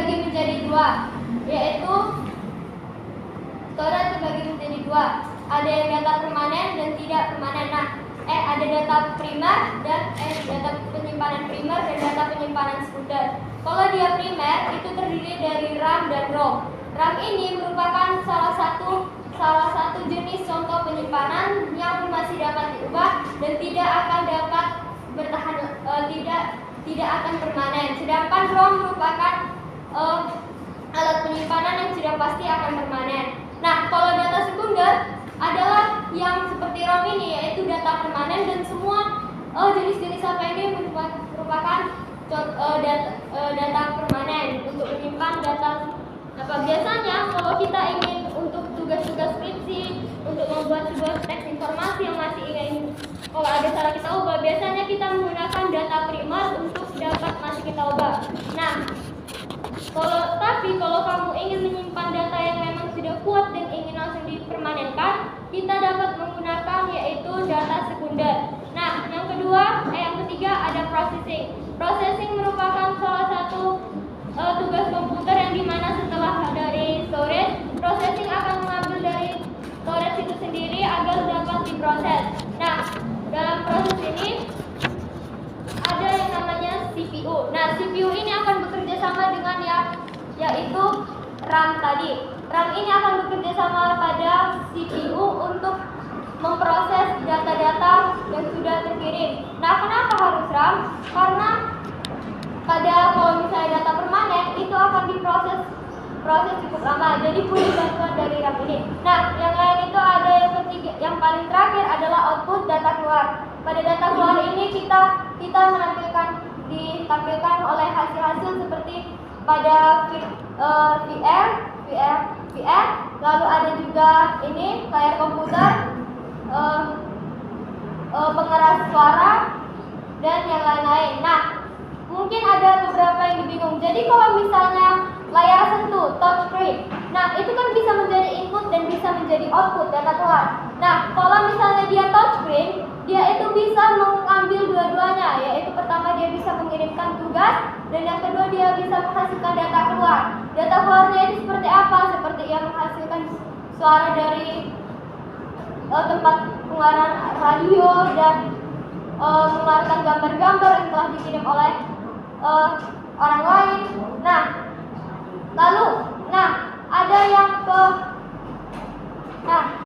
terbagi menjadi dua, yaitu storage terbagi menjadi dua. Ada yang data permanen dan tidak permanen. Nah, ada data primer dan data penyimpanan primer dan data penyimpanan sekunder. Kalau dia primer itu terdiri dari RAM dan ROM. RAM ini merupakan salah satu jenis contoh penyimpanan yang masih dapat diubah dan tidak akan dapat bertahan, tidak akan permanen. Sedangkan ROM merupakan alat penyimpanan yang sudah pasti akan permanen. Nah, kalau data sekunder adalah yang seperti ROM ini, yaitu data permanen, dan semua jenis-jenis apa ini merupakan data permanen untuk menyimpan data. Biasanya kalau kita ingin untuk tugas-tugas skripsi, untuk membuat sebuah teks informasi yang masih ingin, kalau ada salah kita ubah, biasanya kita menggunakan data primer untuk dapat masih kita ubah. Nah, kalau kamu ingin menyimpan data yang memang sudah kuat dan ingin langsung dipermanenkan, kita dapat menggunakan yaitu data sekunder. Nah, yang ketiga ada processing. Processing merupakan salah satu tugas komputer yang dimana setelah dari storage, processing akan mengambil dari storage itu sendiri agar dapat diproses. Nah, dalam proses ini ada yang namanya CPU. Nah, CPU ini akan bekerja sama dengan yaitu RAM tadi. RAM ini akan bekerja sama pada CPU untuk memproses data-data yang sudah terkirim. Nah, kenapa harus RAM? Karena kalau misalnya data permanen itu akan diproses cukup lama. Jadi butuh bantuan dari RAM ini. Nah, yang lain itu ada yang ketiga, yang paling terakhir adalah output data keluar. Pada data keluar ini kita ditampilkan oleh hasil-hasil seperti pada VR, lalu ada juga ini layar komputer, pengeras suara, dan yang lain-lain. Nah, mungkin ada beberapa yang bingung. Jadi kalau misalnya layar sentuh, touchscreen, nah itu kan bisa menjadi input dan bisa menjadi output data keluar. Nah, kalau misalnya dia touchscreen, dia itu bisa mengambil dua-duanya, yaitu pertama dia bisa mengirimkan tugas, dan yang kedua dia bisa menghasilkan data keluar. Data keluarnya itu seperti apa? Seperti yang menghasilkan suara dari tempat pengeluaran radio dan mengeluarkan gambar-gambar yang telah dikirim oleh orang lain. Nah, ada yang